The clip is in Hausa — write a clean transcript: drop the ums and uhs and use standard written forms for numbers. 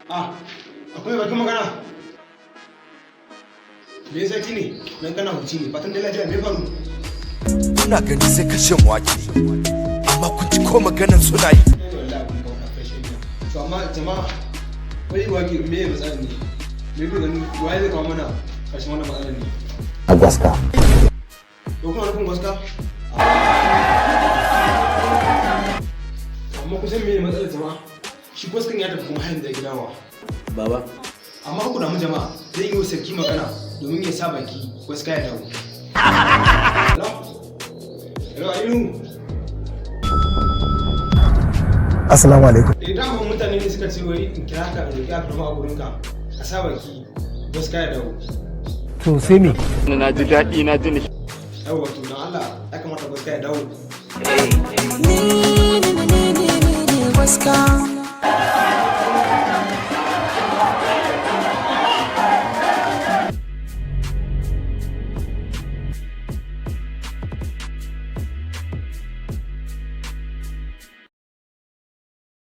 Ah, akwai bakin magana. Me yasa ne? Dan kana huci ne. Fatan da lafiya me faru? Kuna gani sai kashe mu wake. Amma kun ci ko maganan suna yi. Wallahi kun ga wannan fashin ne. To amma jama'a wai wake me ya matsalar ne? Me ku gani waye zai kawo mana kashin wannan matsalar ne? A gaska. Ko kuma nufin gaska? Amma kusan me matsalar jama'a? Shi gaskan ya tafi kuma hayan da gidawa. Baba. Amma ku damu jama'a zai yi wa sarki magana domin ya sa baki gaska ya dawo. Hello, Ayinu. Assalamu alaikum. Dama mutane ne suka ce wai in kira ka roƙi a karama a gurinka a sa baki gaska ya dawo. To sai me? Na ji daɗi na ji nishaɗi. Yawwa to dan Allah ya kamata gaska ya dawo. Ni gaska.